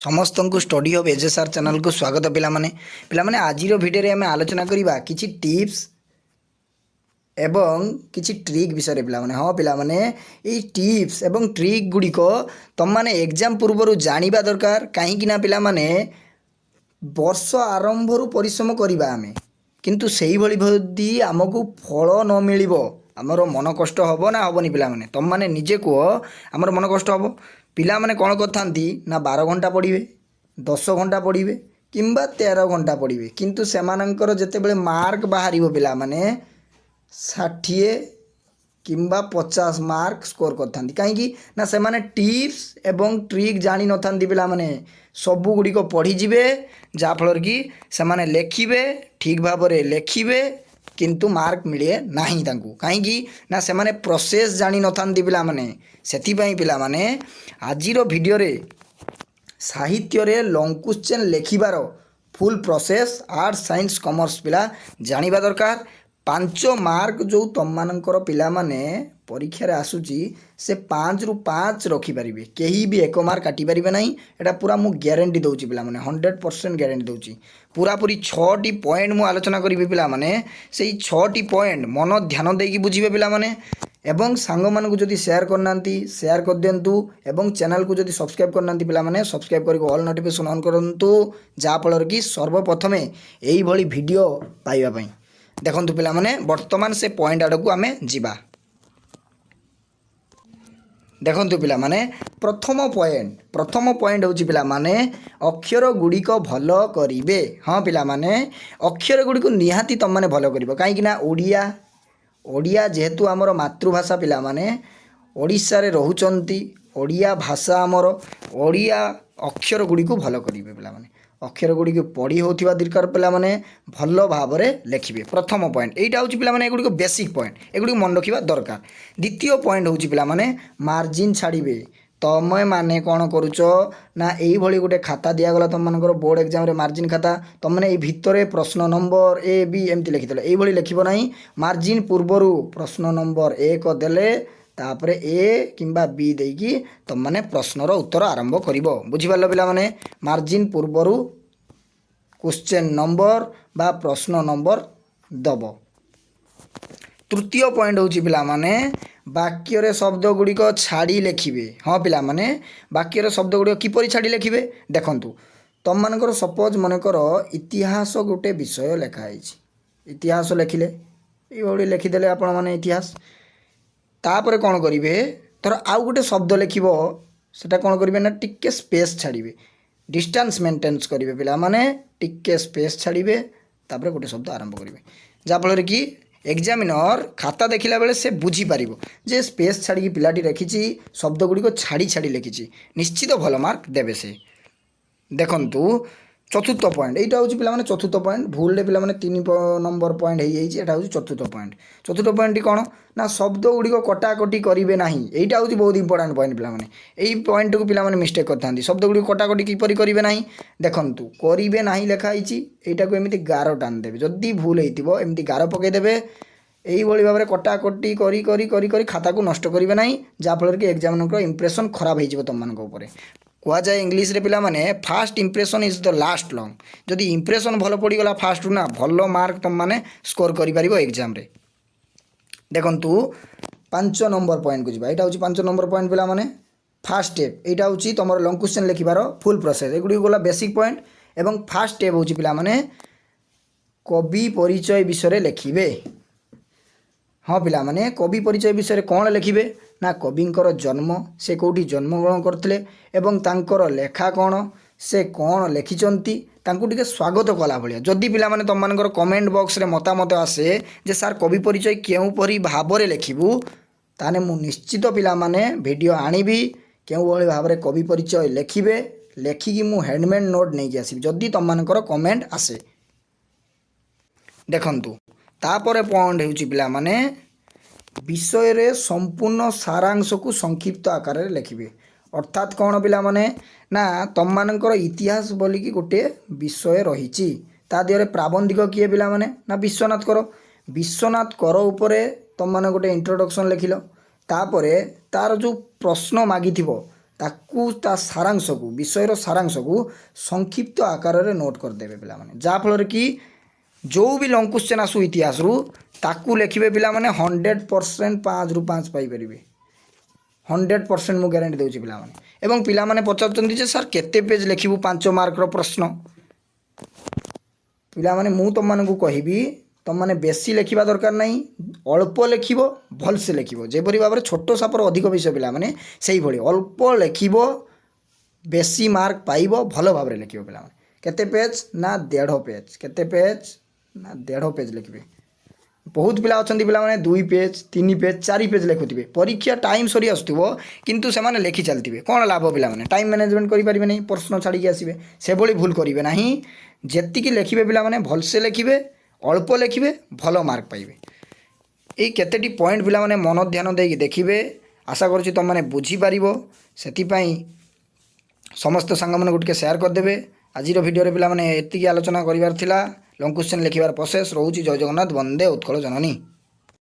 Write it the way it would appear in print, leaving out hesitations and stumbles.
समस्त को study of एजेसार channel को स्वागत पिलामाने पिलामाने आजिर भिडियो आम आलोचना करवा किछि टिप्स एवं किछि ट्रिक विषय पिलामाने हाँ पिलामाने ये टिप्स एवं ट्रिक गुड़िक तुम माने एग्जाम पूर्व जानिबा दरकार कहीं पिलामाने वर्ष आरंभ परिश्रम करवा आमे किंतु सेही भली भदी आमको फल न मिलिबो आमर मन कष्ट हम ना हेनी पिलामाने तुम माने निजे कह आमर मन कष्ट हम पिला माने कौन करथांती ना 12 घंटा पढ़े 10 घंटा पढ़े किंबा 13 घंटा पढ़े किंतु सेमानंकर जेतेबेले मार्क बाहर पिला माने 60 किंबा 50 मार्क स्कोर करथांती कहीं ना से माने टिप्स एवं ट्रिक जानी नथांती पिला माने सबु गुड़िक पढ़ी जिवे जाफल कि से माने लेखिबे ठीक भाव में लेखिबे किंतु मार्क मिले नाही तांकु कहीं ना से माने प्रोसेस जानी नथांती पिला माने सेथिपाई पिला माने आजिर भिडियो रे साहित्य रे लॉन्ग क्वेश्चन लेखिबार full process arts science commerce पिला जानिबा दरकार 5 मार्क जो तुम मानकर पिला माने परीक्षा रे आसुची से 5 रु 5 रखी पारिबे केही भी 1 मार्क काटी पारिबे नाही एटा पूरा मु गारंटी दउची पिला माने 100% गारंटी दउची पूरा पूरी 6टी पॉइंट मु आलोचना करिबे पिला माने सेही 6टी पॉइंट मन ध्यान देकी बुझिबे पिला माने एवं सांग मानकु जदि शेयर करनांती शेयर कर दियंतु एवं चैनल को जदि सब्सक्राइब करनांती पिला माने सब्सक्राइब करिको ऑल नोटिफिकेशन ऑन करंतु जा फल कि सर्वप्रथमे एही भली वीडियो पाइबा पई देखंतु पिला माने वर्तमान से पॉइंट आड़ को आमे जिबा देखंतु पिला माने प्रथम पॉइंट होची पिला माने अक्षर गुड़िक भल करिवे हाँ पिला माने अक्षर गुड़िक निहाती तुम माने भल करिवो काहे ना ओडिया जेहेतु आमर मातृभाषा पिला माने ओडिशा रे रहुचंती ओडिया भाषा आमर ओडिया अक्षर गुड़िक भल करिवे पिला माने अक्षर गुड़िक पढ़ी होथिबा दरकार पिला माने भल भाव में लेखिबे प्रथम पॉइंट एटा होची पिला माने एगुड़िक बेसिक पॉइंट एगुड़िक मन रखिबा दरकार द्वितीय पॉइंट होची पिला माने मार्जिन छाड़िबे तमे माने कौन करुच ना यही भली गोटे खाता दिगला तुम मानकर बोर्ड एग्जाम रे मार्जिन खाता तुम मैंने ये भितर प्रश्न नंबर ए बी एमती लिखिदेल ये लिखब ना मार्जिन पूर्वर प्रश्न नंबर 1 देले तापर ए किंबा बी देकी तुम माने प्रश्नर उत्तर आरंभ कर बुझिपार पिला माने मार्जिन पूर्वर क्वेश्चन नंबर बा प्रश्न नंबर दब तृतीय पॉइंट होची पिला माने वाक्य रे शब्द गुड़िक छाड़ी लेखिबे हाँ पिला माने वाक्य रे शब्द गुड़िक किपरि छाड़ी लेखिबे देखंतु तुम मानकर सपोज मनकर इतिहास गोटे विषय लेखाई इतिहास लेखिले ये लेखिदेले आपण माने इतिहास तापर कौन करिवे तर आउ गोटे शब्द लेखिबो सेटा कौन करिवे ना टिके स्पेस छाड़िबे डिस्टेंस मेंटेन करिवे पिला माने टिके स्पेस छाड़िबे तापर गोटे शब्द आरंभ करिवे जा फल कि एग्जामिनर खाता देखिला बेले से बुझी पारिबो जे स्पेस छाड़ी पिलाटी रखिची शब्द गुड़िक छाड़ी छाड़ी लिखिची निश्चित भल मार्क देबे से देखंतु चतुर्थ पॉइंट एटा होची पिला माने चतुर्थ पॉइंट भूल ले पिला माने 3 नंबर पॉइंट हे जाई एटा होची चतुर्थ पॉइंट कौन ना शब्द गुड़िक कटाकटी करिवे नाही एटा होची बहुत इंपोर्टेंट पॉइंट पिला माने एई पॉइंट को पिला माने मिस्टेक करथांती शब्द गुड़िक कटाकटी किपरि करिवे नाही देखंतु करिवे नाही लेखा आइची एटा को एमिति गारो टान देबे जदी भूल हेतिबो एमिति गारो पके देबे एई भली भाबरे कटाकटी करी करी करी करी खाता को नष्ट करिवे नाही जा फल कि एग्जामिनर इंप्रेशन खराब हेजिवो तुम मानक ऊपर कह जाए इंग्लीश रे पिला माने fast impression is the last long जदि इंप्रेशन भल पड़गला फास्ट ना भल मार्क तुम माने स्कोर करि परिबो एग्जाम रे देखंतु 5 नंबर पॉइंट को जिबा एटा होची 5 नंबर पॉइंट पिला माने फास्ट स्टेप एटा होची तमरो लॉन्ग क्वेश्चन लिखिबार फुल प्रोसेस एगुडी गला बेसिक पॉइंट एवं फास्ट स्टेप होची पिला माने कवि परिचय विषय लिखिबे हाँ पिला माने कवि परिचय विषय कौन लिखिबे ना कविंकर जन्म से कौटी जन्मग्रहण करथिले एवं तांकर लेखा कौन से कौन लिखिचंती तांकु टिके स्वागत कला भलिया जदि पिला माने तुम मानकर कमेंट बॉक्स रे मतामत आसे जे सर कवि परिचय केउ परि भाबरे लिखिबु ताने मु निश्चित पिला माने वीडियो आनिबी केउ भली भाबरे कवि परिचय लिखिबे लेखिकी मु हैंडमेड नोट नै कि आसीबी जदि तुम मानकर कमेंट आसे देखंतु तापर पॉइंट होची पिला माने विषय रे संपूर्ण सारांश को संक्षिप्त आकार रे लिखिबे अर्थात कौन पिला माने ना तुम मानकर इतिहास बोली कि गोटे विषय रही ता दिहरे प्राबंधिक किए पिला माने ना विश्वनाथ कर उपरे तुम माने गोटे इंट्रोडक्शन लिखिल तापरे तार जो प्रश्न मागिथिबो ତାକୁ ତା ସାରାଂଶକୁ ବିଷୟର ସାରାଂଶକୁ ସଂକ୍ଷିପ୍ତ ଆକାରରେ ନୋଟ୍ କରିଦେବେ ପିଲାମାନେ, ଯାହାଫଳରେ କି ଯେଉଁ ବି ଲଙ୍ଗ କ୍ୱେଶ୍ଚନ୍ ଆସୁ ଇତିହାସରୁ ତାକୁ ଲେଖିବେ ପିଲାମାନେ 100% 5ରୁ 5 ପାଇପାରିବେ। 100% ମୁଁ ଗ୍ୟାରେଣ୍ଟି ଦେଉଛି ପିଲାମାନେ। ଏବଂ ପିଲାମାନେ ପଚାରୁଛନ୍ତି ଯେ ସାର୍ କେତେ ପେଜ୍ ଲେଖିବୁ 5 ମାର୍କର ପ୍ରଶ୍ନ। ପିଲାମାନେ ମୁଁ ତୁମମାନଙ୍କୁ କହିବି ତୁମମାନେ ବେଶୀ ଲେଖିବା ଦରକାର ନାହିଁ, ଅଳ୍ପ ଲେଖିବ ଭଲସେ ଲେଖିବ। ଯେପରି ଭାବରେ ଛୋଟ ସାପର ଅଧିକ ବିଷୟ ପିଲାମାନେ ସେଇଭଳି ଅଳ୍ପ ଲେଖିବ, ବେଶୀ ମାର୍କ ପାଇବ, ଭଲ ଭାବରେ ଲେଖିବ ପିଲାମାନେ। କେତେ ପେଜ୍ ନା 1.5 ପେଜ୍। କେତେ ପେଜ୍ ନା 1.5 ପେଜ୍ ଲେଖିବେ। ବହୁତ ପିଲା ଅଛନ୍ତି ପିଲାମାନେ 2 ପେଜ୍ 3 ପେଜ୍ 4 ପେଜ୍ ଲେଖୁଥିବେ, ପରୀକ୍ଷା ଟାଇମ୍ ସରି ଆସୁଥିବ କିନ୍ତୁ ସେମାନେ ଲେଖି ଚାଲିଥିବେ। କ'ଣ ଲାଭ ପିଲାମାନେ? ଟାଇମ୍ ମ୍ୟାନେଜମେଣ୍ଟ କରିପାରିବେ ନାହିଁ, ପ୍ରଶ୍ନ ଛାଡ଼ିକି ଆସିବେ। ସେଭଳି ଭୁଲ କରିବେ ନାହିଁ। ଯେତିକି ଲେଖିବେ ପିଲାମାନେ ଭଲସେ ଲେଖିବେ, ଅଳ୍ପ ଲେଖିବେ, ଭଲ ମାର୍କ ପାଇବେ। ଏଇ କେତେଟି ପଏଣ୍ଟ ପିଲାମାନେ ମନ ଧ୍ୟାନ ଦେଇକି ଦେଖିବେ। ଆଶା କରୁଛି ତୁମମାନେ ବୁଝିପାରିବ। ସେଥିପାଇଁ ସମସ୍ତ ସାଙ୍ଗମାନଙ୍କୁ ଟିକେ ସେୟାର କରିଦେବେ। ଆଜିର ଭିଡ଼ିଓରେ ପିଲାମାନେ ଏତିକି ଆଲୋଚନା କରିବାର ଥିଲା। ଲଙ୍ଗ କ୍ୱେଶ୍ଚନ୍ ଲେଖିବାର ପ୍ରୋସେସ୍ ରହୁଛି। ଜୟ ଜଗନ୍ନାଥ, ବନ୍ଦେ ଉତ୍କଳ ଜନନୀ।